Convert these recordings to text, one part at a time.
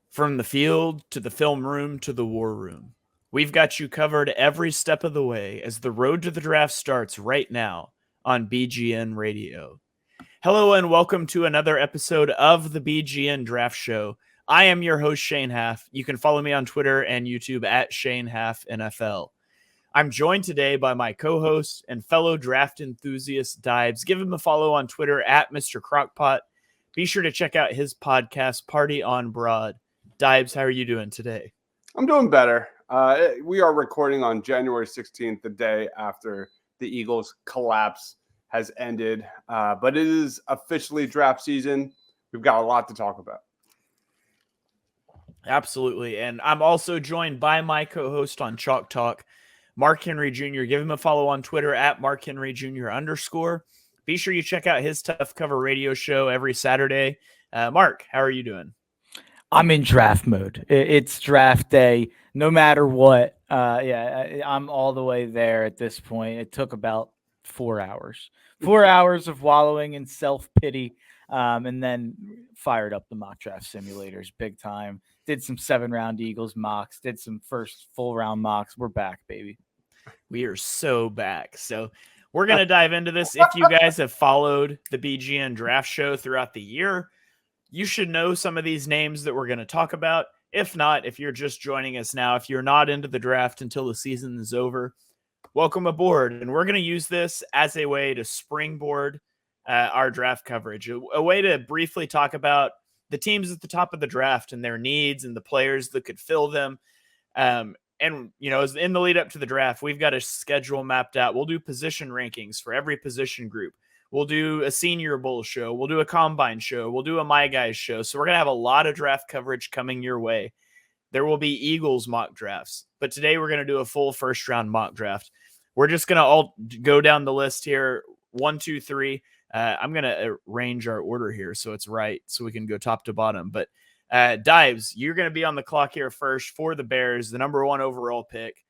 From the field to the film room to the war room, we've got you covered every step of the way as the road to the draft starts right now on BGN Radio. Hello and welcome to another episode of the BGN Draft Show. I am your host, Shane Haff. You can follow me on Twitter and YouTube at Shane Haff NFL. I'm joined today by my co-host and fellow draft enthusiast, Deibs. Give him a follow on Twitter at Mr. Crockpot. Be sure to check out his podcast, Party on Broad. Deibs, how are you doing today? I'm doing better. We are recording on January 16th, the day after the Eagles' collapse has ended. But it is officially draft season. We've got a lot to talk about. Absolutely. And I'm also joined by my co-host on Chalk Talk, Mark Henry Jr. Give him a follow on Twitter at Mark Henry Jr. _. Be sure you check out his Tough Cover radio show every Saturday. Mark, how are you doing? I'm in draft mode. It's draft day, no matter what. I'm all the way there at this point. It took about 4 hours. 4 hours of wallowing in self-pity, and then fired up the mock draft simulators big time. Did some 7-round Eagles mocks, did some first full-round mocks. We're back, baby. We are so back. So we're going to dive into this. If you guys have followed the BGN Draft Show throughout the year, you should know some of these names that we're going to talk about. If not, if you're just joining us now, if you're not into the draft until the season is over, welcome aboard. And we're going to use this as a way to springboard our draft coverage, a way to briefly talk about the teams at the top of the draft and their needs and the players that could fill them. And, you know, in the lead up to the draft, we've got a schedule mapped out. We'll do position rankings for every position group. We'll do a Senior Bowl show. We'll do a Combine show. We'll do a My Guys show. So we're going to have a lot of draft coverage coming your way. There will be Eagles mock drafts. But today we're going to do a full first-round mock draft. We're just going to all go down the list here. 1, 2, 3. I'm going to arrange our order here so it's right so we can go top to bottom. But Deibs, you're going to be on the clock here first for the Bears, the number 1 overall pick.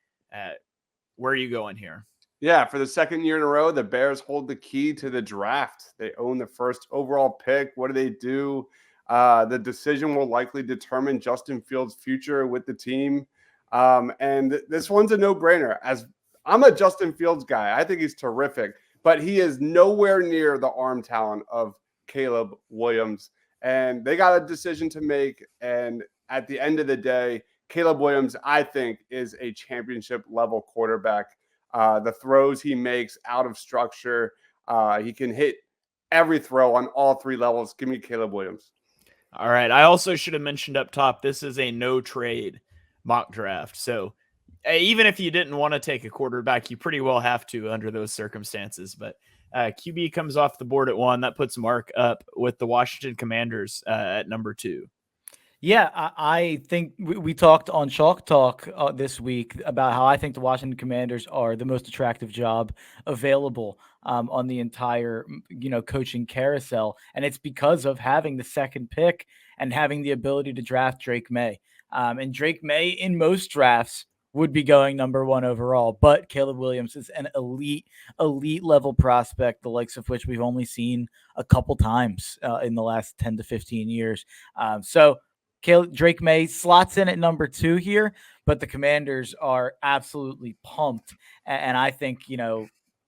Where are you going here? Yeah, for the second year in a row, the Bears hold the key to the draft. They own the first overall pick. What do? The decision will likely determine Justin Fields' future with the team. And this one's a no-brainer. As I'm a Justin Fields guy, I think he's terrific, but he is nowhere near the arm talent of Caleb Williams. And they got a decision to make. And at the end of the day, Caleb Williams, I think, is a championship-level quarterback. The throws he makes out of structure, he can hit every throw on all 3 levels. Give me Caleb Williams. All right. I also should have mentioned up top, this is a no-trade mock draft. So even if you didn't want to take a quarterback, you pretty well have to under those circumstances. But QB comes off the board at 1. That puts Mark up with the Washington Commanders at number 2. Yeah, I think we talked on Chalk Talk this week about how I think the Washington Commanders are the most attractive job available on the entire, coaching carousel. And it's because of having the second pick and having the ability to draft Drake May. And Drake May in most drafts would be going number 1 overall, but Caleb Williams is an elite level prospect, the likes of which we've only seen a couple times in the last 10 to 15 years. Drake May slots in at number 2 here, but the Commanders are absolutely pumped. And I think,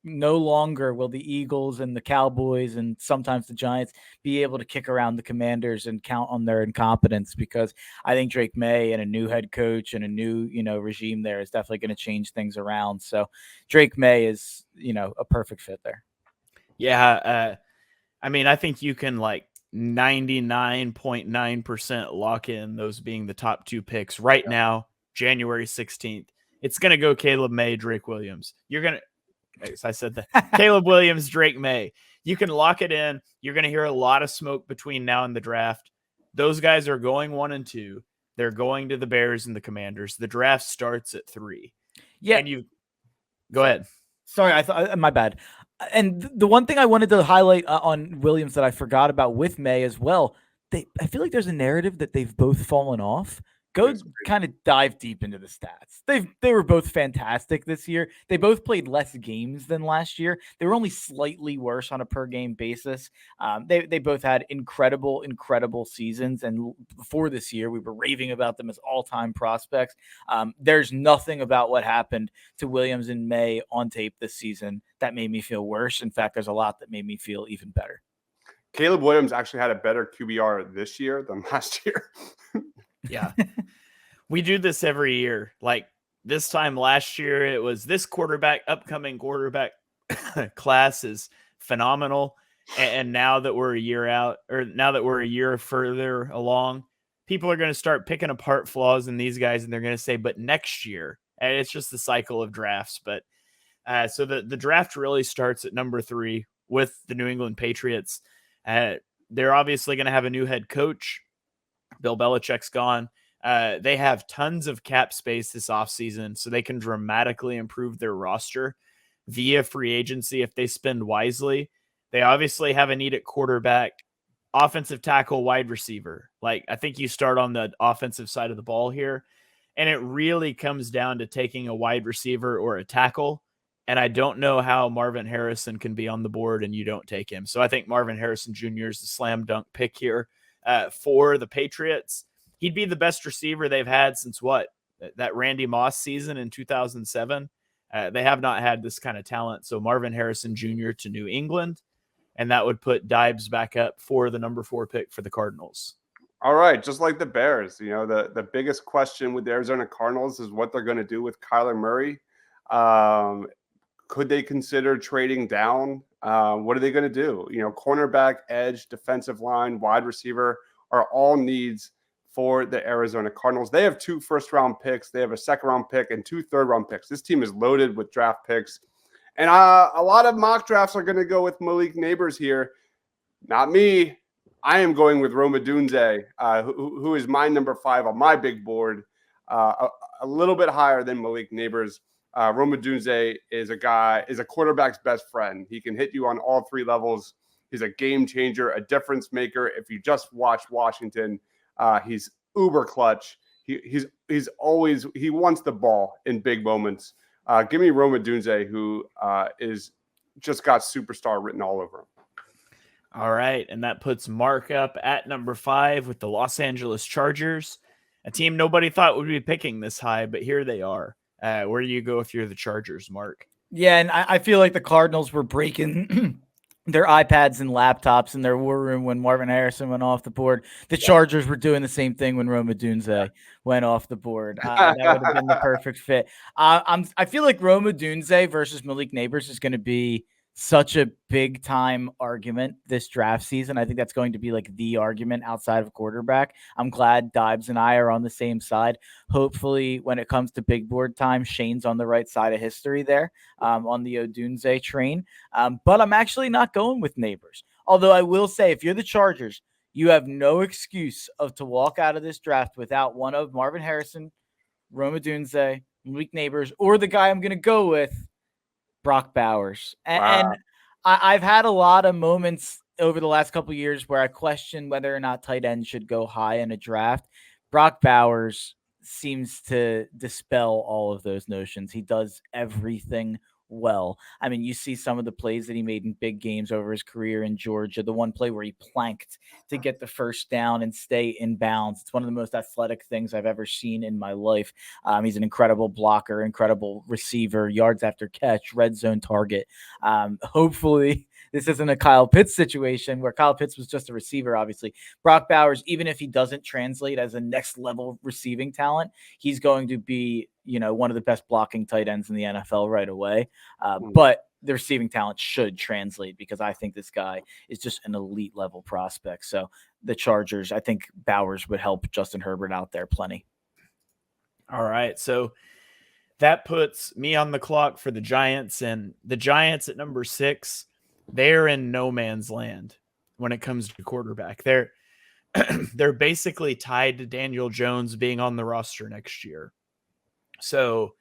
no longer will the Eagles and the Cowboys and sometimes the Giants be able to kick around the Commanders and count on their incompetence, because I think Drake May and a new head coach and a new, regime there is definitely going to change things around. So Drake May is, a perfect fit there. Yeah. I think you can 99.9% lock in those being the top 2 picks right now, January 16th. It's going to go Caleb May, Drake Williams. I said that. Caleb Williams, Drake May. You can lock it in. You're going to hear a lot of smoke between now and the draft. Those guys are going 1 and 2. They're going to the Bears and the Commanders. The draft starts at 3. Yeah. And you go ahead. Sorry, I thought my bad. And the one thing I wanted to highlight on Williams that I forgot about with May as well, I feel like there's a narrative that they've both fallen off. Go kind of dive deep into the stats. They were both fantastic this year. They both played less games than last year. They were only slightly worse on a per game basis. They both had incredible seasons. And before this year, we were raving about them as all-time prospects. There's nothing about what happened to Williams in May on tape this season that made me feel worse. In fact, there's a lot that made me feel even better. Caleb Williams actually had a better QBR this year than last year. Yeah. We do this every year. Like this time last year, it was this upcoming quarterback class is phenomenal. And now that we're a year out, or now that we're a year further along, people are going to start picking apart flaws in these guys, and they're going to say, but next year, and it's just the cycle of drafts. But so the draft really starts at number 3 with the New England Patriots. They're obviously going to have a new head coach. Bill Belichick's gone. They have tons of cap space this offseason, so they can dramatically improve their roster via free agency if they spend wisely. They obviously have a need at quarterback, offensive tackle, wide receiver. Like, I think you start on the offensive side of the ball here, and it really comes down to taking a wide receiver or a tackle. And I don't know how Marvin Harrison can be on the board and you don't take him. So I think Marvin Harrison Jr. is the slam dunk pick here for the Patriots. He'd be the best receiver they've had since that Randy Moss season in 2007. They have not had this kind of talent. So Marvin Harrison Jr. to New England, and that would put Deibs back up for the number 4 pick for the Cardinals. All right, just like the Bears, the biggest question with the Arizona Cardinals is what they're going to do with Kyler Murray. Could they consider trading down? What are they going to do? Cornerback, edge, defensive line, wide receiver are all needs for the Arizona Cardinals. They have 2 first-round picks. They have a second-round pick and 2 third-round picks. This team is loaded with draft picks. And a lot of mock drafts are going to go with Malik Neighbors here. Not me. I am going with Rome Odunze, who is my number 5 on my big board, a little bit higher than Malik Neighbors. Rome Odunze is a quarterback's best friend. He can hit you on all 3 levels. He's a game changer, a difference maker. If you just watch Washington, he's uber clutch. He wants the ball in big moments. Give me Rome Odunze, who is just got superstar written all over him. All right, and that puts Mark up at number 5 with the Los Angeles Chargers, a team nobody thought would be picking this high, but here they are. Where do you go if you're the Chargers, Mark? Yeah, and I feel like the Cardinals were breaking their iPads and laptops in their war room when Marvin Harrison went off the board. The Chargers were doing the same thing when Rome Odunze went off the board. That would have been the perfect fit. I feel like Rome Odunze versus Malik Neighbors is going to be such a big time argument this draft season. I think that's going to be like the argument outside of quarterback. I'm glad Deibs and I are on the same side. Hopefully when it comes to big board time, Shane's on the right side of history there on the Odunze train. But I'm actually not going with Neighbors. Although I will say, if you're the Chargers, you have no excuse to walk out of this draft without one of Marvin Harrison, Rome Odunze, Malik Neighbors, or the guy I'm going to go with, Brock Bowers. And I've had a lot of moments over the last couple of years where I question whether or not tight ends should go high in a draft. Brock Bowers seems to dispel all of those notions. He does everything well. I mean, you see some of the plays that he made in big games over his career in Georgia. The one play where he planked to get the first down and stay in bounds. It's one of the most athletic things I've ever seen in my life. He's an incredible blocker, incredible receiver, yards after catch, red zone target. Hopefully this isn't a Kyle Pitts situation where Kyle Pitts was just a receiver, obviously. Brock Bowers, even if he doesn't translate as a next level receiving talent, he's going to be, one of the best blocking tight ends in the NFL right away. But the receiving talent should translate because I think this guy is just an elite level prospect. So the Chargers, I think Bowers would help Justin Herbert out there plenty. All right. So that puts me on the clock for the Giants, and the Giants at number 6. They're in no man's land when it comes to quarterback. They're basically tied to Daniel Jones being on the roster next year. So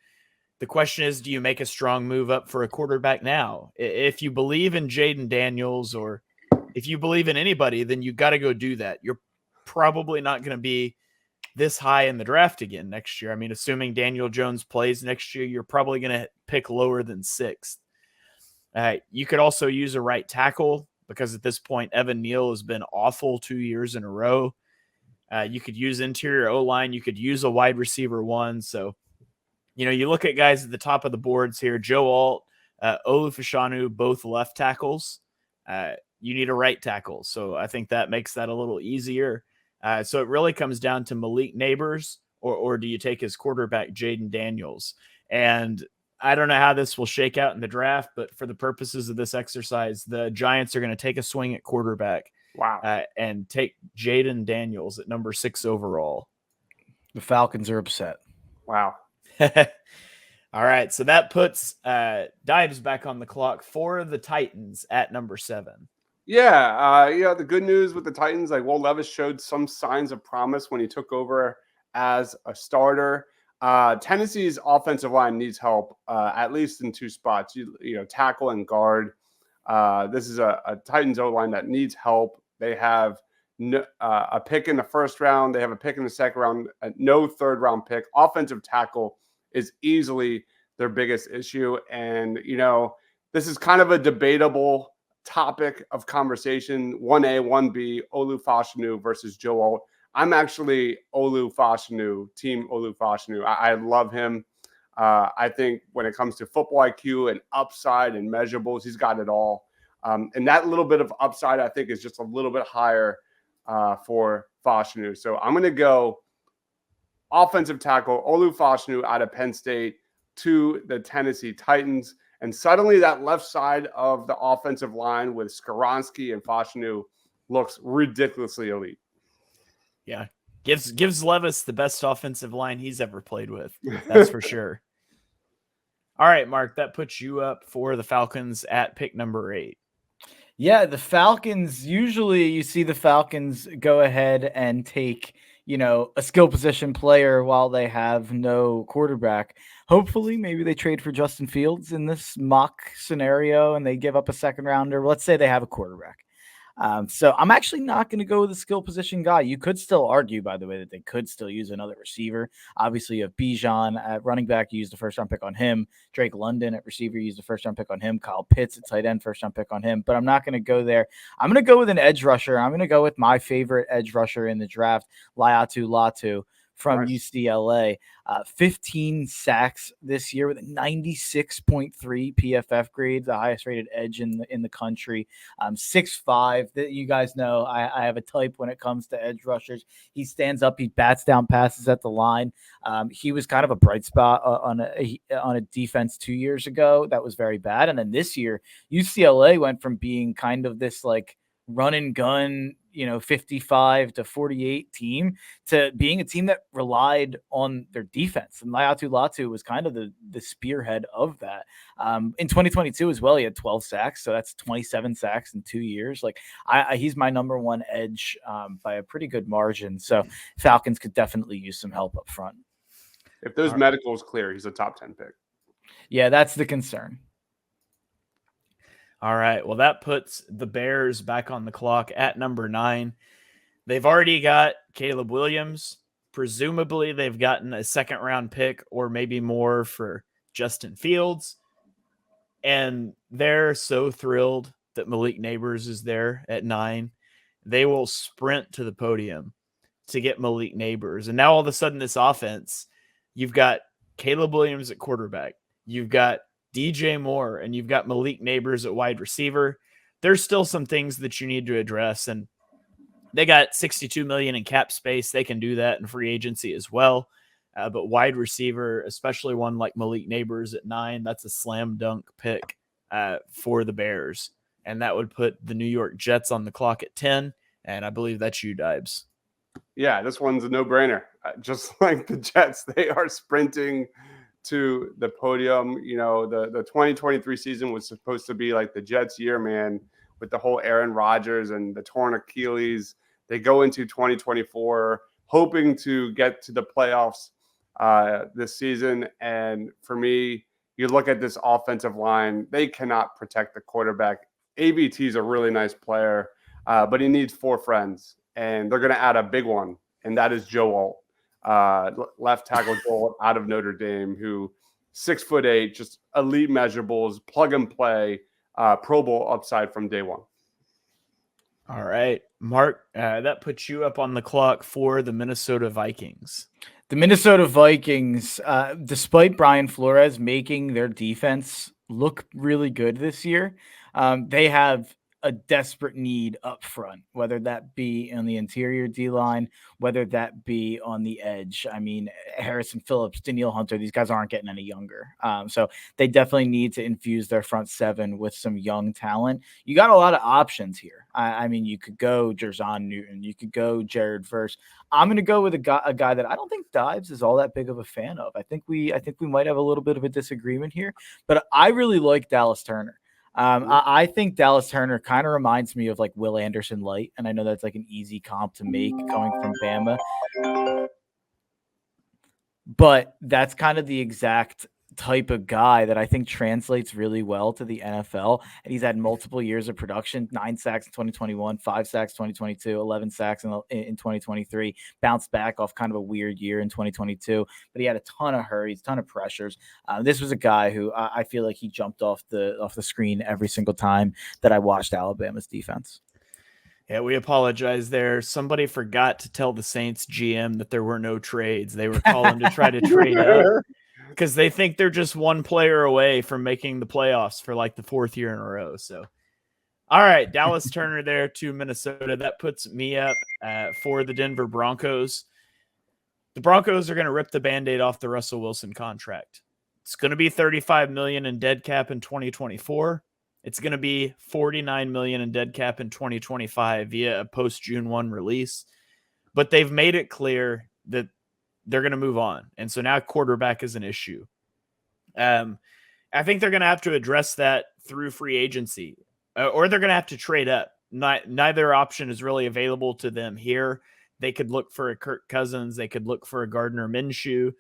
the question is, do you make a strong move up for a quarterback now? If you believe in Jaden Daniels or if you believe in anybody, then you got to go do that. You're probably not going to be this high in the draft again next year. I mean, assuming Daniel Jones plays next year, you're probably going to pick lower than 6th. You could also use a right tackle because at this point, Evan Neal has been awful 2 years in a row. You could use interior O-line. You could use a wide receiver 1. So, you look at guys at the top of the boards here, Joe Alt, Olu Fashanu, both left tackles. You need a right tackle. So I think that makes that a little easier. So it really comes down to Malik Neighbors, or do you take his quarterback, Jaden Daniels? And I don't know how this will shake out in the draft, but for the purposes of this exercise, the Giants are going to take a swing at quarterback. Wow. And take Jaden Daniels at number 6 overall. The Falcons are upset. Wow. All right. So that puts Dives back on the clock for the Titans at number 7. Yeah. The good news with the Titans, like Will Levis showed some signs of promise when he took over as a starter. Tennessee's offensive line needs help, at least in 2 spots, tackle and guard. This is a Titans O-line that needs help. They have a pick in the first round. They have a pick in the second round, no third-round pick. Offensive tackle is easily their biggest issue. And, this is kind of a debatable topic of conversation, 1A, 1B, Olu Fashanu versus Joe Alt. I'm actually Olu Fashanu, team Olu Fashanu. I love him. I think when it comes to football IQ and upside and measurables, he's got it all. And that little bit of upside, I think, is just a little bit higher for Fashanu. So I'm going to go offensive tackle Olu Fashanu out of Penn State to the Tennessee Titans. And suddenly that left side of the offensive line with Skoronski and Fashanu looks ridiculously elite. Yeah. Gives Levis the best offensive line he's ever played with. That's for sure. All right, Mark, that puts you up for the Falcons at pick number 8. Yeah, the Falcons, usually you see the Falcons go ahead and take, a skill position player while they have no quarterback. Hopefully, maybe they trade for Justin Fields in this mock scenario and they give up a second rounder. Let's say they have a quarterback. So I'm actually not going to go with a skill position guy. You could still argue, by the way, that they could still use another receiver. Obviously, you have Bijan at running back. You used the first-round pick on him. Drake London at receiver. You used the first-round pick on him. Kyle Pitts at tight end, first-round pick on him. But I'm not going to go there. I'm going to go with an edge rusher. I'm going to go with my favorite edge rusher in the draft, Laiatu Latu from UCLA. 15 sacks this year with a 96.3 PFF grade, the highest rated edge in the country. 6'5". That you guys know, I have a type when it comes to edge rushers. He stands up, he bats down passes at the line. He was kind of a bright spot on a defense 2 years ago that was very bad, and then this year UCLA went from being kind of this like run and gun, 55 to 48 team to being a team that relied on their defense. And Laiatu Latu was kind of the spearhead of that. In 2022 as well, he had 12 sacks. So that's 27 sacks in 2 years. Like he's my number 1 edge by a pretty good margin. So Falcons could definitely use some help up front. If those medicals clear, he's a top 10 pick. Yeah, that's the concern. All right. Well, that puts the Bears back on the clock at number 9. They've already got Caleb Williams. Presumably, they've gotten a second-round pick or maybe more for Justin Fields. And they're so thrilled that Malik Neighbors is there at 9. They will sprint to the podium to get Malik Neighbors. And now all of a sudden, this offense, you've got Caleb Williams at quarterback. You've got DJ Moore, and you've got Malik Neighbors at wide receiver. There's still some things that you need to address, and they got $62 million in cap space. They can do that in free agency as well. But wide receiver, especially one like Malik Neighbors at 9, that's a slam dunk pick for the Bears. And that would put the New York Jets on the clock at 10. And I believe that's you, Dibes. Yeah, this one's a no-brainer. Just like the Jets, they are sprinting to the podium. The 2023 season was supposed to be like the Jets year, man, with the whole Aaron Rodgers and the torn Achilles. They go into 2024 hoping to get to the playoffs this season. And for me, you look at this offensive line, they cannot protect the quarterback. ABT is a really nice player, but he needs 4 friends, and they're going to add a big one, and that is Joe Alt. left tackle Joel out of Notre Dame, who 6'8", just elite measurables, plug and play, Pro Bowl upside from day one. All right, Mark, that puts you up on the clock for the Minnesota Vikings. The Minnesota Vikings, despite Brian Flores making their defense look really good this year, they have a desperate need up front, whether that be on the interior D-line, whether that be on the edge. I mean, Harrison Phillips, Danielle Hunter, these guys aren't getting any younger. So they definitely need to infuse their front seven with some young talent. You got a lot of options here. I mean, you could go Jerzon Newton, you could go Jared Verse. I'm going to go with a guy that I don't think Dives is all that big of a fan of. I think we might have a little bit of a disagreement here, but I really like Dallas Turner. I think Dallas Turner kind of reminds me of like Will Anderson light, and I know that's like an easy comp to make coming from Bama, but that's kind of the exact type of guy that I think translates really well to the NFL. And he's had multiple years of production, 9 sacks in 2021, 5 sacks 2022, 11 sacks in 2023, bounced back off kind of a weird year in 2022, but he had a ton of hurries, ton of pressures. This was a guy who I feel like he jumped off the screen every single time that I watched Alabama's defense. Yeah, we apologize there. Somebody forgot to tell the Saints GM that there were no trades. They were calling to try to trade up, because they think they're just one player away from making the playoffs for like the 4th year in a row. So, all right, Dallas Turner there to Minnesota. That puts me up for the Denver Broncos. The Broncos are going to rip the Band-Aid off the Russell Wilson contract. It's going to be $35 million in dead cap in 2024. It's going to be $49 million in dead cap in 2025 via a post-June 1 release. But they've made it clear that they're going to move on. And so now quarterback is an issue. I think they're going to have to address that through free agency, or they're going to have to trade up. Neither option is really available to them here. They could look for a Kirk Cousins. They could look for a Gardner Minshew.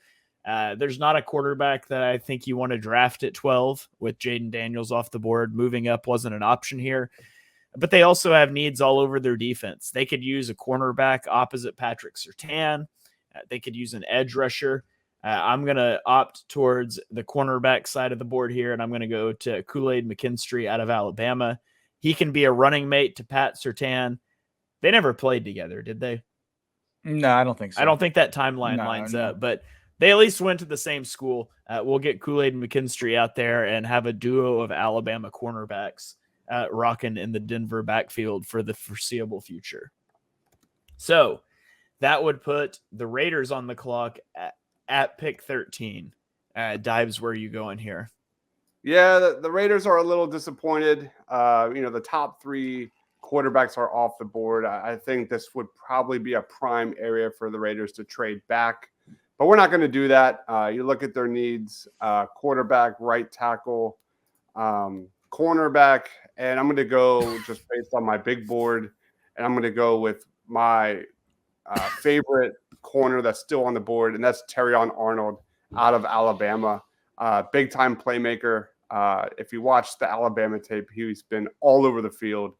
There's not a quarterback that I think you want to draft at 12 with Jaden Daniels off the board. Moving up wasn't an option here. But they also have needs all over their defense. They could use a cornerback opposite Patrick Surtain. They could use an edge rusher. I'm going to opt towards the cornerback side of the board here, and I'm going to go to Kool-Aid McKinstry out of Alabama. He can be a running mate to Pat Surtain. They never played together, did they? No, I don't think so. I don't think that timeline lines up, but they at least went to the same school. We'll get Kool-Aid and McKinstry out there and have a duo of Alabama cornerbacks rocking in the Denver backfield for the foreseeable future. So that would put the Raiders on the clock at pick 13. Dives, where are you going here? Yeah, the Raiders are a little disappointed. The top 3 quarterbacks are off the board. I think this would probably be a prime area for the Raiders to trade back. But we're not going to do that. You look at their needs, quarterback, right tackle, cornerback, and I'm going to go just based on my big board, and I'm going to go with my favorite corner that's still on the board, and that's Terrion Arnold out of Alabama. Big-time playmaker. If you watch the Alabama tape, he's been all over the field.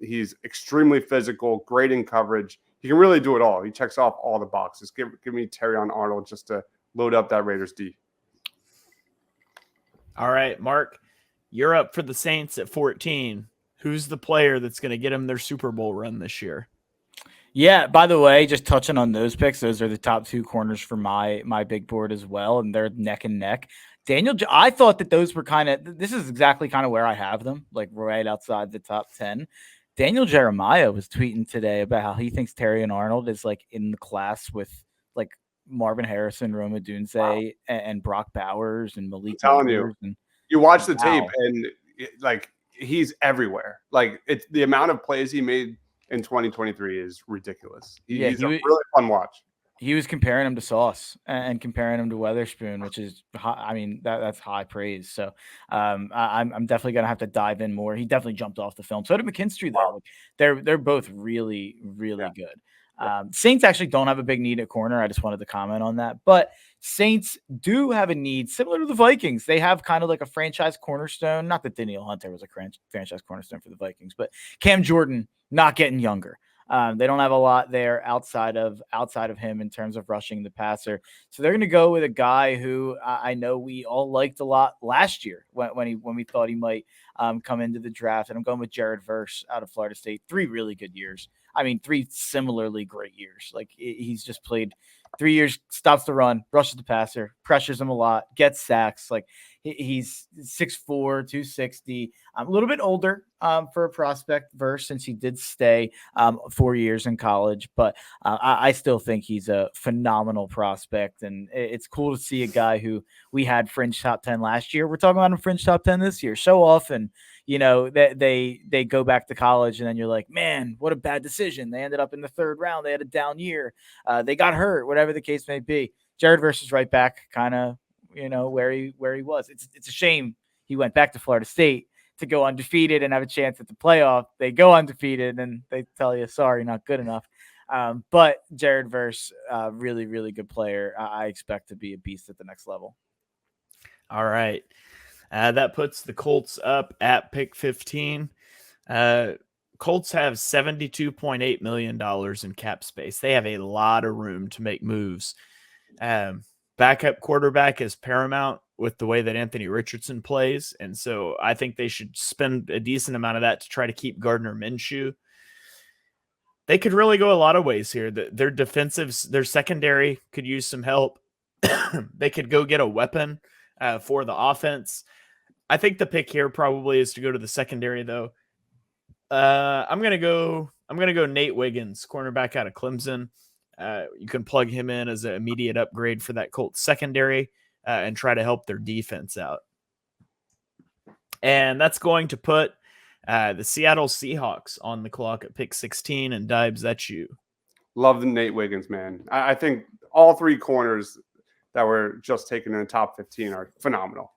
He's extremely physical, great in coverage. He can really do it all. He checks off all the boxes. Give me Terrion Arnold just to load up that Raiders D. All right, Mark, you're up for the Saints at 14. Who's the player that's going to get them their Super Bowl run this year? Yeah, by the way, just touching on those picks, those are the top 2 corners for my big board as well, and they're neck and neck. I thought that those were this is exactly kind of where I have them, like right outside the top 10. Daniel Jeremiah was tweeting today about how he thinks Terrion Arnold is like in the class with like Marvin Harrison, Rome Odunze, and Brock Bowers and Malik. I'm telling you watch the tape and like he's everywhere. Like it's the amount of plays he made in 2023 is ridiculous. He's a really fun watch. He was comparing him to Sauce and comparing him to Weatherspoon, which is, that's high praise. So I'm definitely going to have to dive in more. He definitely jumped off the film. So did McKinstry, though. They're both really, really good. Saints actually don't have a big need at corner. I just wanted to comment on that. But Saints do have a need similar to the Vikings. They have kind of like a franchise cornerstone. Not that Danielle Hunter was a franchise cornerstone for the Vikings, but Cam Jordan not getting younger. They don't have a lot there outside of him in terms of rushing the passer. So they're going to go with a guy who I know we all liked a lot last year when we thought he might come into the draft. And I'm going with Jared Verse out of Florida State. 3 really good years. I mean, 3 similarly great years. Like he's just played 3 years, stops the run, rushes the passer, pressures him a lot, gets sacks. Like he's 6'4", 260, a little bit older for a prospect Verse since he did stay 4 years in college. But I still think he's a phenomenal prospect. And it's cool to see a guy who we had fringe top 10 last year. We're talking about him fringe top 10 this year. So often, that they go back to college and then you're like, man, what a bad decision. They ended up in the 3rd round. They had a down year. They got hurt, whatever the case may be. Jared Verse is right back kind of, where he was. It's a shame he went back to Florida State to go undefeated and have a chance at the playoff. They go undefeated and they tell you, sorry, not good enough. But Jared Verse, really, really good player. I expect to be a beast at the next level. All right. That puts the Colts up at pick 15. Colts have $72.8 million in cap space. They have a lot of room to make moves. Backup quarterback is paramount with the way that Anthony Richardson plays. And so I think they should spend a decent amount of that to try to keep Gardner Minshew. They could really go a lot of ways here. Their defensives, their secondary could use some help. They could go get a weapon for the offense. I think the pick here probably is to go to the secondary, though. I'm gonna go Nate Wiggins, cornerback out of Clemson. You can plug him in as an immediate upgrade for that Colts secondary and try to help their defense out. And that's going to put the Seattle Seahawks on the clock at pick 16. And Dibes, that's you. Love the Nate Wiggins, man. I think all 3 corners that were just taken in the top 15 are phenomenal.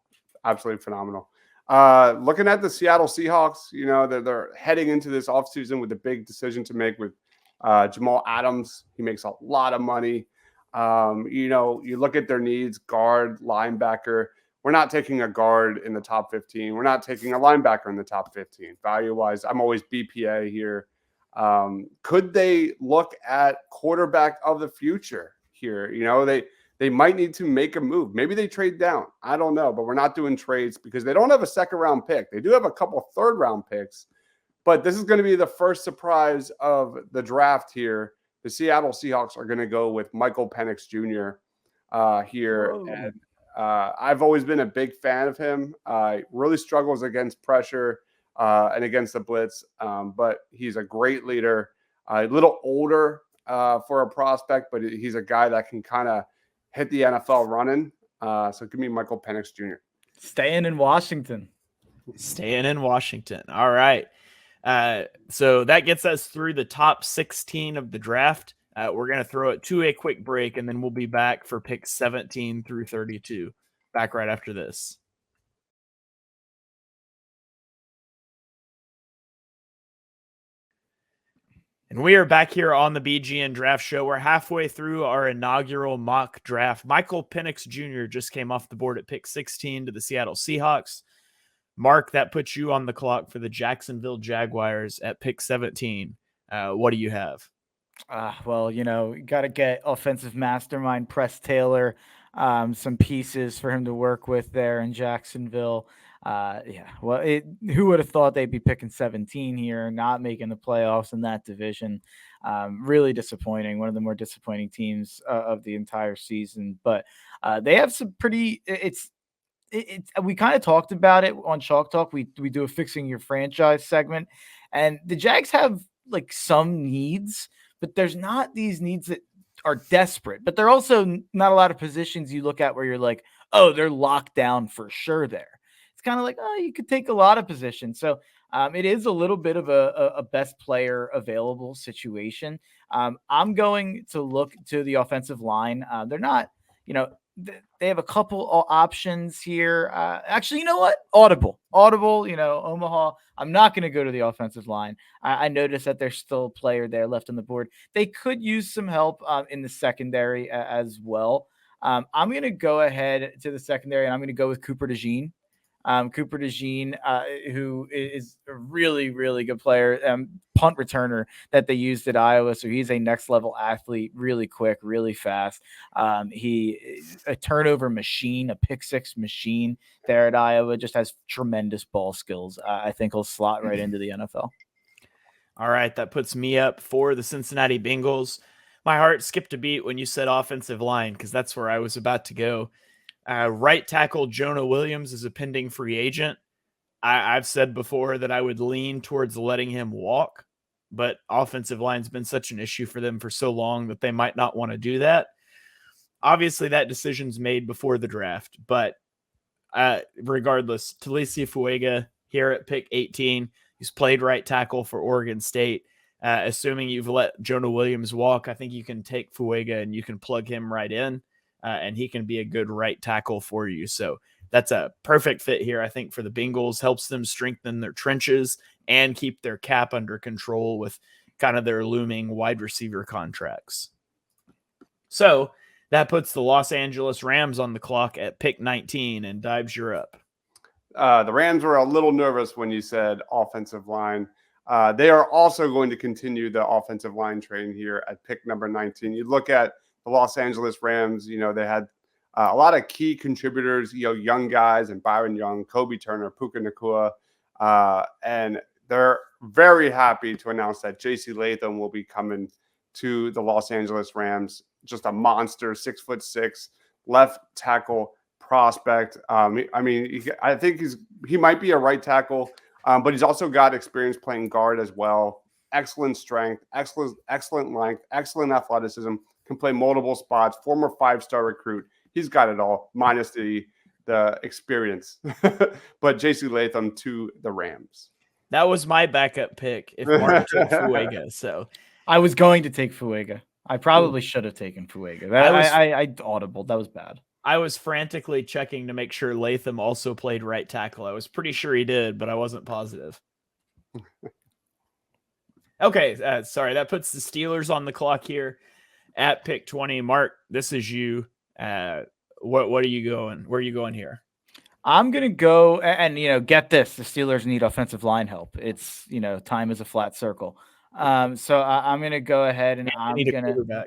Absolutely phenomenal. Looking at the Seattle Seahawks, they're heading into this offseason with a big decision to make with Jamal Adams. He makes a lot of money. You look at their needs, guard, linebacker. We're not taking a guard in the top 15. We're not taking a linebacker in the top 15. Value-wise, I'm always BPA here. Could they look at quarterback of the future here? They might need to make a move. Maybe they trade down. I don't know, but we're not doing trades because they don't have a 2nd-round pick. They do have a couple 3rd-round picks, but this is going to be the first surprise of the draft here. The Seattle Seahawks are going to go with Michael Penix Jr. Here. Whoa. And I've always been a big fan of him. Really struggles against pressure and against the blitz, but he's a great leader. A little older for a prospect, but he's a guy that can kind of hit the NFL running. So give me Michael Penix Jr. Staying in Washington. All right. So that gets us through the top 16 of the draft. We're going to throw it to a quick break, and then we'll be back for picks 17 through 32. Back right after this. And we are back here on the BGN Draft Show. We're halfway through our inaugural mock draft. Michael Penix Jr. just came off the board at pick 16 to the Seattle Seahawks. Mark, that puts you on the clock for the Jacksonville Jaguars at pick 17. What do you have? Well, you got to get offensive mastermind Press Taylor some pieces for him to work with there in Jacksonville. Who would have thought they'd be picking 17 here, not making the playoffs in that division? Really disappointing. One of the more disappointing teams of the entire season. But they have some pretty. We kind of talked about it on Chalk Talk. We do a fixing your franchise segment, and the Jags have like some needs, but there's not these needs that are desperate. But there are also not a lot of positions you look at where you're like, oh, they're locked down for sure there. It's kind of like, oh, you could take a lot of positions. So it is a little bit of a best player available situation. I'm going to look to the offensive line. They're not, they have a couple options here. Actually, you know what? Audible, Omaha. I'm not going to go to the offensive line. I noticed that there's still a player there left on the board. They could use some help in the secondary as well. I'm going to go ahead to the secondary, and I'm going to go with Cooper DeJean. Cooper DeJean, who is a really, really good player, punt returner that they used at Iowa. So he's a next level athlete, really quick, really fast. He is a turnover machine, a pick six machine there at Iowa, just has tremendous ball skills. I think he'll slot right into the NFL. All right, that puts me up for the Cincinnati Bengals. My heart skipped a beat when you said offensive line because that's where I was about to go. Right tackle Jonah Williams is a pending free agent. I've said before that I would lean towards letting him walk, but offensive line's been such an issue for them for so long that they might not want to do that. Obviously, that decision's made before the draft, but regardless, Talisi Fuega here at pick 18. He's played right tackle for Oregon State. Assuming you've let Jonah Williams walk, I think you can take Fuega and you can plug him right in, and he can be a good right tackle for you. So that's a perfect fit here, I think, for the Bengals. Helps them strengthen their trenches and keep their cap under control with kind of their looming wide receiver contracts. So that puts the Los Angeles Rams on the clock at pick 19, and Dibes, you're up. The Rams were a little nervous when you said offensive line. They are also going to continue the offensive line train here at pick number 19. You look at the Los Angeles Rams, they had a lot of key contributors, young guys, and Byron Young, Kobe Turner, Puka Nacua, and they're very happy to announce that J.C. Latham will be coming to the Los Angeles Rams. Just a monster, 6'6" left tackle prospect. I think he might be a right tackle, but he's also got experience playing guard as well. Excellent strength, excellent length, excellent athleticism. Can play multiple spots. Former 5-star recruit. He's got it all, minus the experience. But J.C. Latham to the Rams. That was my backup pick if Mark took Fuega. So I was going to take Fuega. I probably should have taken Fuega. I audibled. That was bad. I was frantically checking to make sure Latham also played right tackle. I was pretty sure he did, but I wasn't positive. Okay, sorry. That puts the Steelers on the clock here at pick 20. Mark, this is you. What are you going? Where are you going here? I'm going to go and, get this. The Steelers need offensive line help. It's, time is a flat circle. So I'm going to go ahead and I'm going to.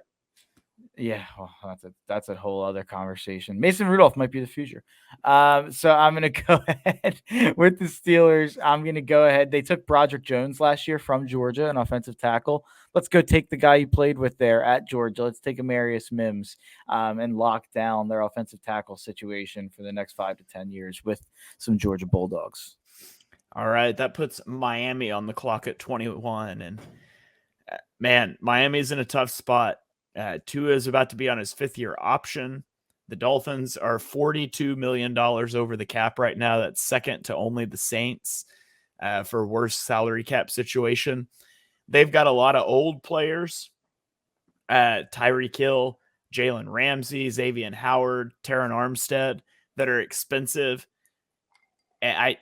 Yeah, well, that's a whole other conversation. Mason Rudolph might be the future. So I'm going to go ahead with the Steelers. I'm going to go ahead. They took Broderick Jones last year from Georgia, an offensive tackle. Let's go take the guy you played with there at Georgia. Let's take Amarius Mims and lock down their offensive tackle situation for the next 5 to 10 years with some Georgia Bulldogs. All right, that puts Miami on the clock at 21. And man, Miami's in a tough spot. Tua is about to be on his 5th-year option. The Dolphins are $42 million over the cap right now. That's second to only the Saints for worst salary cap situation. They've got a lot of old players. Tyreek Hill, Jalen Ramsey, Xavier Howard, Taron Armstead that are expensive. And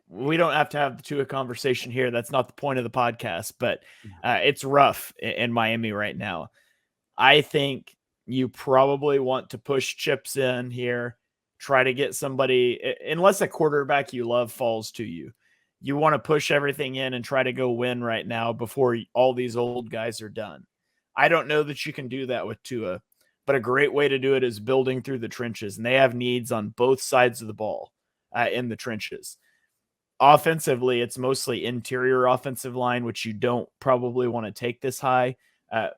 we don't have to have the Tua conversation here. That's not the point of the podcast, but it's rough in Miami right now. I think you probably want to push chips in here, try to get somebody, unless a quarterback you love falls to you. You want to push everything in and try to go win right now before all these old guys are done. I don't know that you can do that with Tua, but a great way to do it is building through the trenches, and they have needs on both sides of the ball in the trenches. Offensively, it's mostly interior offensive line, which you don't probably want to take this high.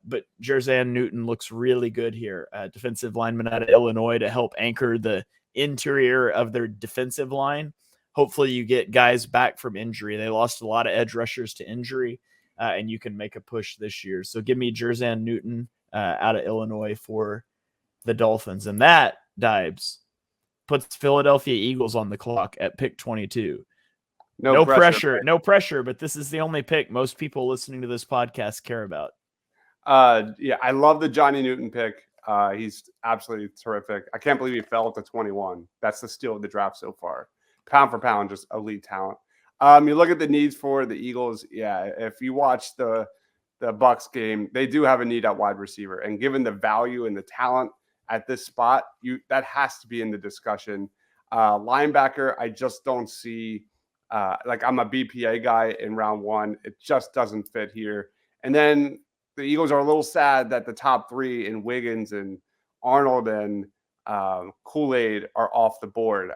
But Jerzan Newton looks really good here. Defensive lineman out of Illinois to help anchor the interior of their defensive line. Hopefully you get guys back from injury. They lost a lot of edge rushers to injury, and you can make a push this year. So give me Jerzan Newton out of Illinois for the Dolphins. And that, Dibes, puts Philadelphia Eagles on the clock at pick 22. No pressure, but this is the only pick most people listening to this podcast care about. Yeah, I love the Johnny Newton pick. He's absolutely terrific. I can't believe he fell to 21. That's the steal of the draft so far. Pound for pound, just elite talent. You look at the needs for the Eagles. Yeah, if you watch the Bucs game, they do have a need at wide receiver. And given the value and the talent at this spot, that has to be in the discussion. Linebacker, I just don't see. Like I'm a BPA guy in round 1. It just doesn't fit here. And then the Eagles are a little sad that the top 3 in Wiggins and Arnold and Kool-Aid are off the board.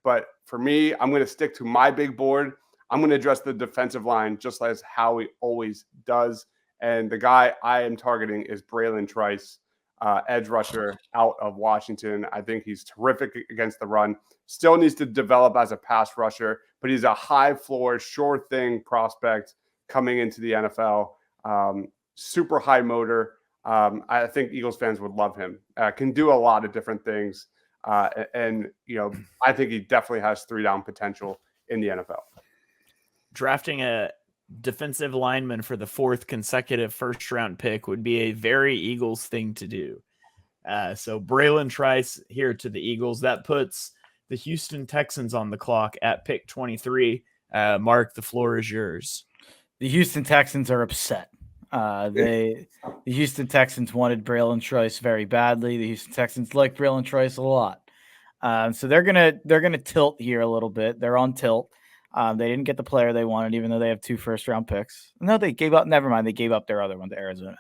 But for me, I'm going to stick to my big board. I'm going to address the defensive line just as Howie always does. And the guy I am targeting is Braylon Trice, edge rusher out of Washington. I think he's terrific against the run. Still needs to develop as a pass rusher, but he's a high floor, sure thing prospect coming into the NFL. Super high motor. I think Eagles fans would love him. Can do a lot of different things. And I think he definitely has 3-down potential in the NFL. Drafting a defensive lineman for the 4th consecutive first-round pick would be a very Eagles thing to do. So Braylon Trice here to the Eagles. That puts the Houston Texans on the clock at pick 23. Mark, the floor is yours. The Houston Texans are upset. The Houston Texans wanted Braylon Trice very badly. The Houston Texans like Braylon Trice a lot. So they're gonna tilt here a little bit. They're on tilt. They didn't get the player they wanted, even though they have 2 first-round picks. No, they gave up. Never mind. They gave up their other one to Arizona.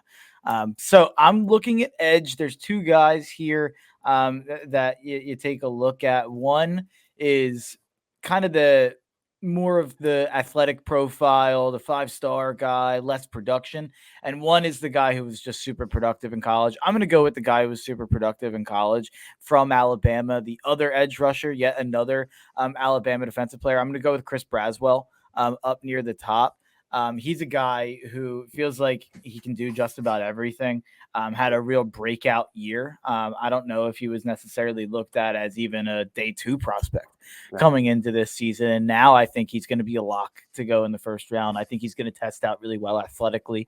So I'm looking at edge. There's 2 guys here that you take a look at. One is kind of the more of the athletic profile, the 5-star guy, less production. And one is the guy who was just super productive in college. I'm going to go with the guy who was super productive in college from Alabama, the other edge rusher, yet another Alabama defensive player. I'm going to go with Chris Braswell up near the top. He's a guy who feels like he can do just about everything. Had a real breakout year. I don't know if he was necessarily looked at as even a day 2 prospect coming into this season. And now I think he's going to be a lock to go in the first round. I think he's going to test out really well athletically.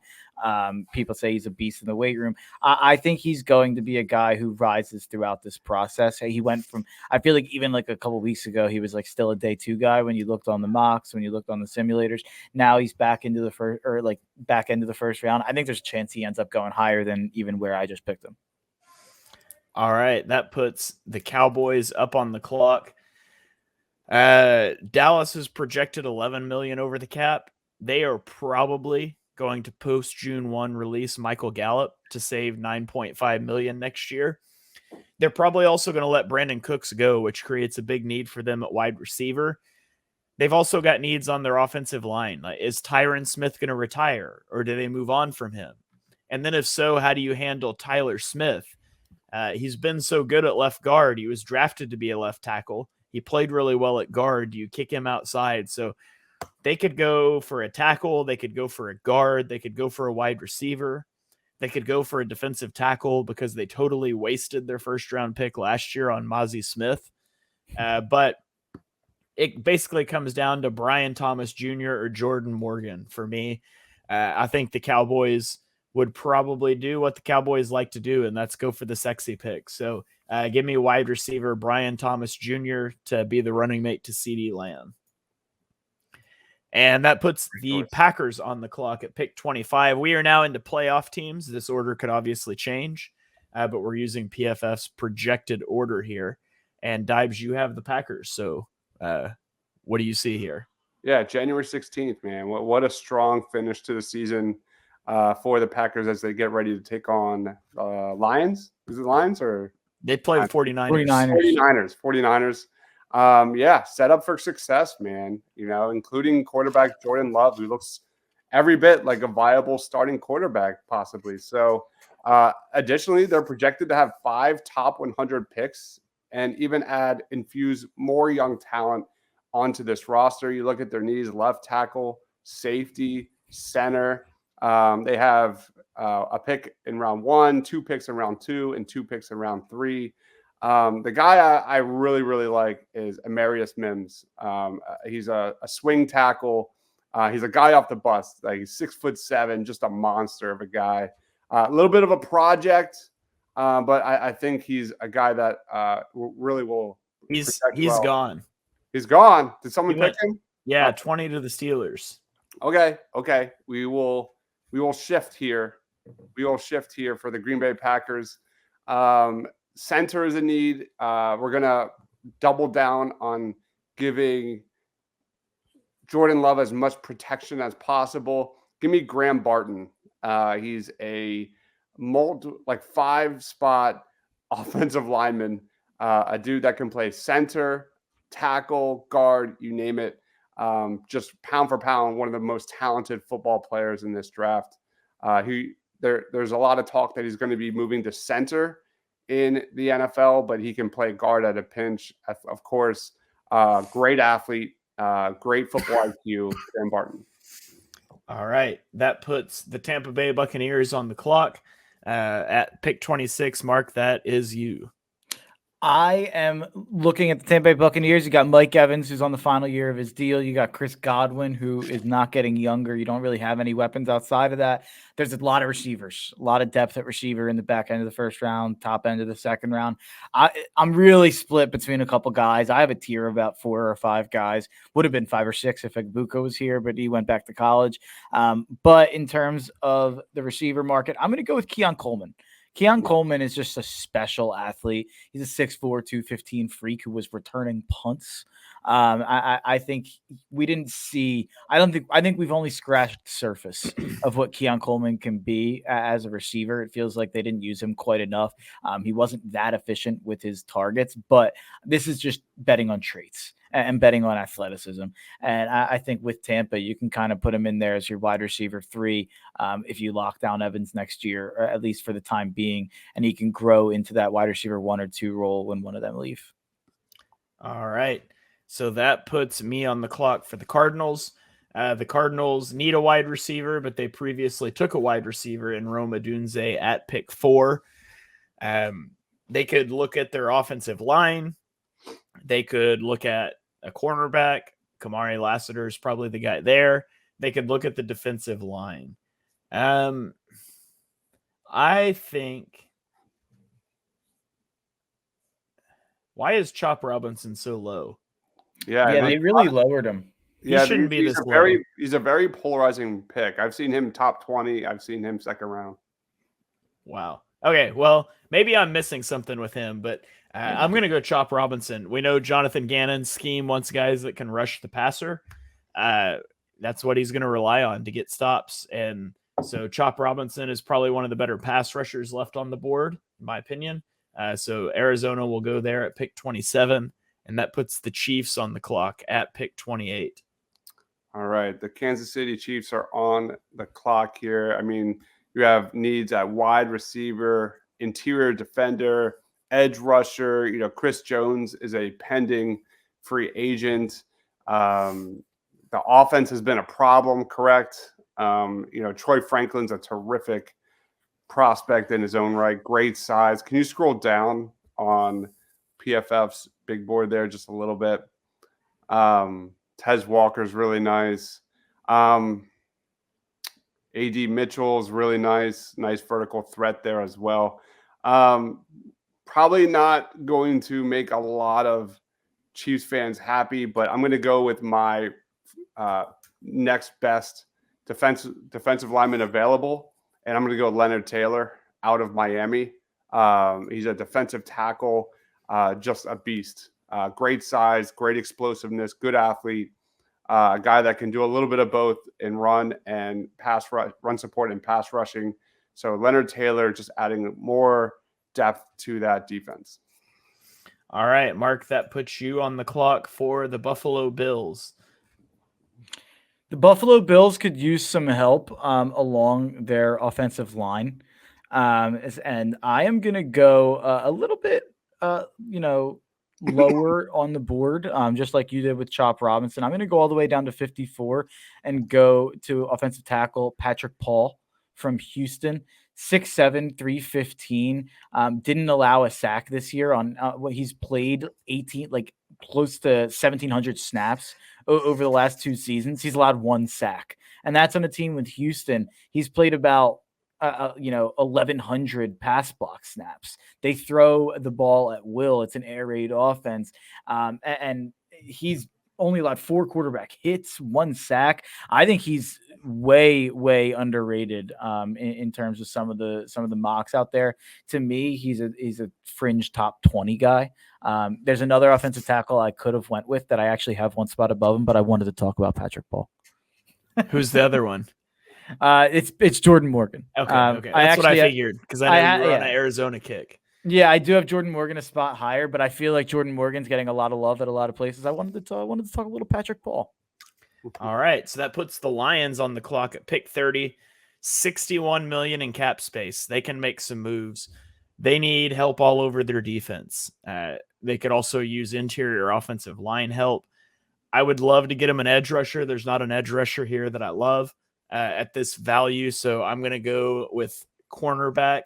People say he's a beast in the weight room. I think he's going to be a guy who rises throughout this process. He went from, I feel like even like a couple weeks ago, he was like still a day 2 guy when you looked on the mocks, when you looked on the simulators. Now he's back into the back end of the first round. I think there's a chance he ends up going higher than even where I just picked him. All right. That puts the Cowboys up on the clock. Dallas is projected 11 million over the cap. They are probably going to post June 1 release Michael Gallup to save 9.5 million next year. They're probably also going to let Brandon Cooks go, which creates a big need for them at wide receiver. They've also got needs on their offensive line. Like, is Tyron Smith going to retire, or do they move on from him? And then if so, how do you handle Tyler Smith? He's been so good at left guard. He was drafted to be a left tackle. He played really well at guard. You kick him outside. So they could go for a tackle. They could go for a guard. They could go for a wide receiver. They could go for a defensive tackle because they totally wasted their first-round pick last year on Mozzie Smith. But it basically comes down to Brian Thomas Jr. or Jordan Morgan for me. I think the Cowboys would probably do what the Cowboys like to do, and that's go for the sexy pick. So give me wide receiver Brian Thomas Jr. to be the running mate to CeeDee Lamb. And that puts the Packers on the clock at pick 25. We are now into playoff teams. This order could obviously change, but we're using PFF's projected order here. And Deibs, you have the Packers. So what do you see here? Yeah, January 16th, man. What a strong finish to the season for the Packers as they get ready to take on Lions. Is it Lions or? They play the 49ers. 49ers. Yeah, set up for success, man. Including quarterback Jordan Love, who looks every bit like a viable starting quarterback, possibly. So, additionally, they're projected to have 5 top 100 picks and even infuse more young talent onto this roster. You look at their needs: left tackle, safety, center. They have a pick in round 1, 2 picks in round 2, and 2 picks in round 3. The guy I really, really like is Amarius Mims. He's a swing tackle. He's a guy off the bus. Like, he's 6'7", just a monster of a guy. A little bit of a project, but I think he's a guy that really will. He's gone. He's gone. Did someone pick him? Yeah, 20 to the Steelers. Okay. We will shift here. We will shift here for the Green Bay Packers. Center is a need. We're going to double down on giving Jordan Love as much protection as possible. Give me Graham Barton. He's a 5-spot offensive lineman, a dude that can play center, tackle, guard, you name it. Just pound for pound, one of the most talented football players in this draft. There's a lot of talk that he's going to be moving to center in the NFL, but he can play guard at a pinch. Of course, great athlete, great football IQ, Graham Barton. All right. That puts the Tampa Bay Buccaneers on the clock at pick 26. Mark, that is you. I am looking at the Tampa Bay Buccaneers. You got Mike Evans, who's on the final year of his deal. You got Chris Godwin, who is not getting younger. You don't really have any weapons outside of that. There's a lot of receivers, a lot of depth at receiver in the back end of the first round, top end of the second round. I'm really split between a couple guys. I have a tier of about 4 or 5 guys. Would have been 5 or 6 if Egbuka was here, but he went back to college. But in terms of the receiver market, I'm going to go with Keon Coleman. Keon Coleman is just a special athlete. He's a 6'4", 215 freak who was returning punts. I think we didn't see. I think we've only scratched the surface of what Keon Coleman can be as a receiver. It feels like they didn't use him quite enough. He wasn't that efficient with his targets, but this is just betting on traits and betting on athleticism. And I think with Tampa, you can kind of put him in there as your wide receiver 3 if you lock down Evans next year, or at least for the time being, and he can grow into that wide receiver 1 or 2 role when one of them leave. All right. So that puts me on the clock for the Cardinals. The Cardinals need a wide receiver, but they previously took a wide receiver in Rome Odunze at pick 4. They could look at their offensive line. They could look at a cornerback. Kamari Lassiter is probably the guy there. They could look at the defensive line. I think. Why is Chop Robinson so low? Yeah, they really lowered him. He shouldn't be this low. He's a very polarizing pick. I've seen him top 20. I've seen him second round. Wow. Okay, well, maybe I'm missing something with him, but I'm going to go Chop Robinson. We know Jonathan Gannon's scheme wants guys that can rush the passer. That's what he's going to rely on to get stops. And so Chop Robinson is probably one of the better pass rushers left on the board, in my opinion. So Arizona will go there at pick 27, and that puts the Chiefs on the clock at pick 28. All right. The Kansas City Chiefs are on the clock here. I mean, you have needs at wide receiver, interior defender, edge rusher. Chris Jones is a pending free agent. The offense has been a problem, correct? Troy Franklin's a terrific prospect in his own right. Great size. Can you scroll down on PFF's big board there just a little bit? Tez Walker's really nice. A.D. Mitchell's really nice vertical threat there as well. Probably not going to make a lot of Chiefs fans happy, but I'm going to go with my next best defensive lineman available, and I'm going to go Leonard Taylor out of Miami. He's a defensive tackle, just a beast. Great size, great explosiveness, good athlete. A guy that can do a little bit of both in run support and pass rushing. So Leonard Taylor just adding more depth to that defense. All right, Mark, that puts you on the clock for the Buffalo Bills. The Buffalo Bills could use some help along their offensive line. And I am going to go a little bit, lower on the board, just like you did with Chop Robinson. I'm going to go all the way down to 54 and go to offensive tackle Patrick Paul from Houston. 6'7", 315. Didn't allow a sack this year on what he's played 18, like close to 1,700 snaps over the last 2 seasons. He's allowed 1 sack, and that's on a team with Houston. He's played about 1,100 pass block snaps. They throw the ball at will. It's an air raid offense. And he's only allowed 4 quarterback hits, 1 sack. I think he's way, way underrated in terms of some of the mocks out there. To me, he's a fringe top 20 guy. There's another offensive tackle I could have went with that I actually have one spot above him, but I wanted to talk about Patrick Paul. Who's the other one? It's Jordan Morgan. Okay, that's what I figured because I know you were on an Arizona kick. Yeah, I do have Jordan Morgan a spot higher, but I feel like Jordan Morgan's getting a lot of love at a lot of places. I wanted to talk a little Patrick Paul. All right, so that puts the Lions on the clock at pick 30, $61 million in cap space. They can make some moves. They need help all over their defense. They could also use interior offensive line help. I would love to get him an edge rusher. There's not an edge rusher here that I love at this value, so I'm going to go with cornerback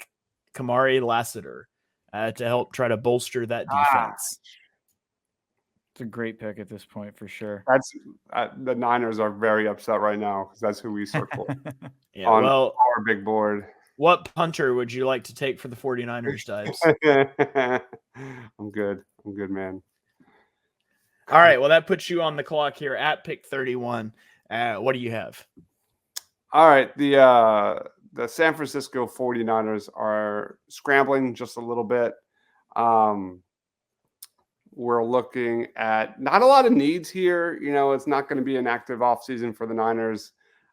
Kamari Lassiter to help try to bolster that defense. It's a great pick at this point for sure. That's the Niners are very upset right now because that's who we circled on our big board. What punter would you like to take for the 49ers, Dibes? I'm good, man. All right, well, that puts you on the clock here at pick 31. What do you have? All right, the San Francisco 49ers are scrambling just a little bit. We're looking at not a lot of needs here. You know, it's not going to be an active offseason for the Niners.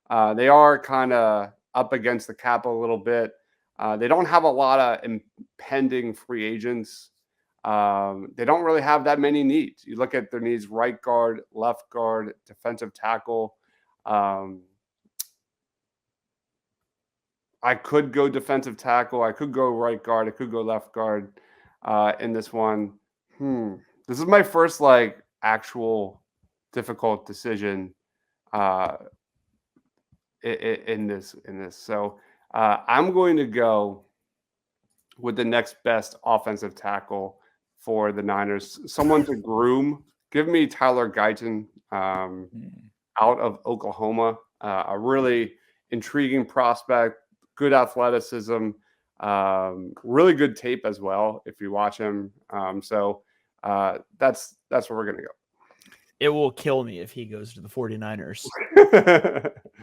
They are kind of up against the cap a little bit. They don't have a lot of impending free agents. They don't really have that many needs. You look at their needs: right guard, left guard, defensive tackle. I could go defensive tackle. I could go right guard. I could go left guard in this one. This is my first actual difficult decision in this. So I'm going to go with the next best offensive tackle for the Niners. Someone to groom. Give me Tyler Guyton out of Oklahoma. A really intriguing prospect. Good athleticism, really good tape as well if you watch him. So that's where we're going to go. It will kill me if he goes to the 49ers.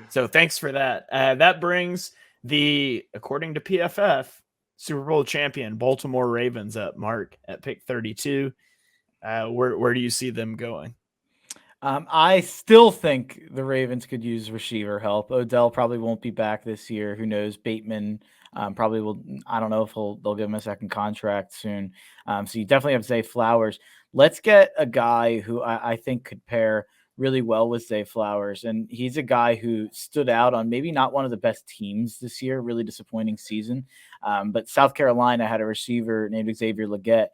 So thanks for that. That brings according to PFF, Super Bowl champion Baltimore Ravens up, Mark, at pick 32. Where do you see them going? I still think the Ravens could use receiver help. Odell probably won't be back this year. Who knows? Bateman probably will. I don't know if they'll give him a second contract soon. So you definitely have Zay Flowers. Let's get a guy who I think could pair really well with Zay Flowers. And he's a guy who stood out on maybe not one of the best teams this year, really disappointing season. But South Carolina had a receiver named Xavier Legette,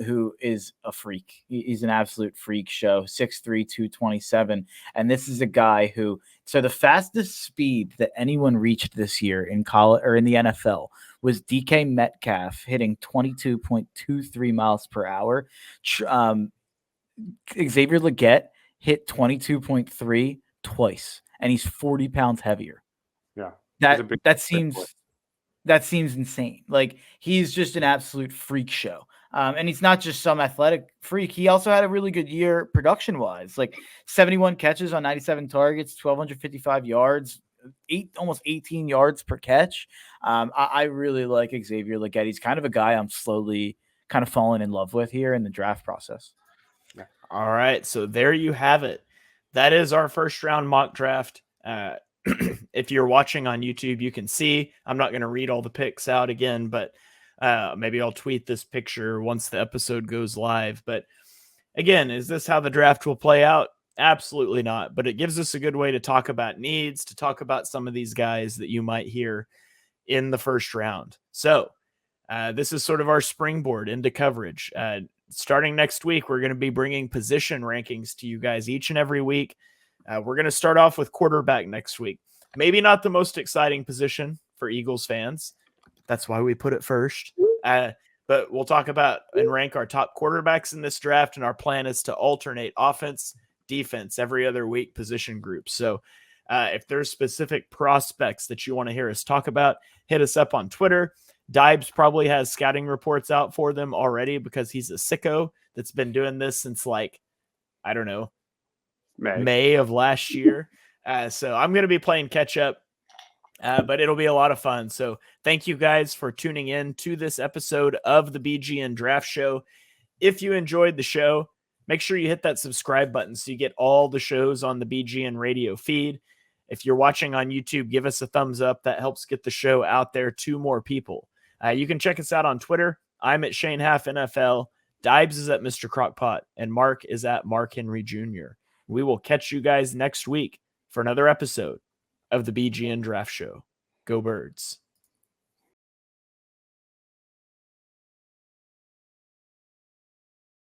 who is a freak. He's an absolute freak show, 6'3", 227. And this is a guy who, so the fastest speed that anyone reached this year in college or in the NFL was DK Metcalf hitting 22.23 miles per hour. Xavier Legette hit 22.3 twice, and he's 40 pounds heavier. Yeah. That seems insane. Like, he's just an absolute freak show. And he's not just some athletic freak. He also had a really good year production-wise, like 71 catches on 97 targets, 1,255 yards, almost 18 yards per catch. I really like Xavier Legette. He's kind of a guy I'm slowly kind of falling in love with here in the draft process. Yeah. All right, so there you have it. That is our first-round mock draft. If you're watching on YouTube, you can see. I'm not going to read all the picks out again, but maybe I'll tweet this picture once the episode goes live. But again, is this how the draft will play out? Absolutely not. But it gives us a good way to talk about needs, to talk about some of these guys that you might hear in the first round. So this is sort of our springboard into coverage. Starting next week, we're going to be bringing position rankings to you guys each and every week. We're going to start off with quarterback next week. Maybe not the most exciting position for Eagles fans. That's why we put it first. But we'll talk about and rank our top quarterbacks in this draft, and our plan is to alternate offense, defense every other week, position groups. So if there's specific prospects that you want to hear us talk about, hit us up on Twitter. Dibes probably has scouting reports out for them already because he's a sicko that's been doing this since, like, I don't know, May of last year. So I'm going to be playing catch up, but it'll be a lot of fun. So thank you guys for tuning in to this episode of the BGN Draft Show. If you enjoyed the show, make sure you hit that subscribe button so you get all the shows on the BGN radio feed. If you're watching on YouTube, give us a thumbs up. That helps get the show out there to more people. You can check us out on Twitter. I'm at Shane Haff NFL. Dibes is at Mr. Crockpot. And Mark is at Mark Henry Jr. We will catch you guys next week for another episode of the BGN Draft Show. Go Birds.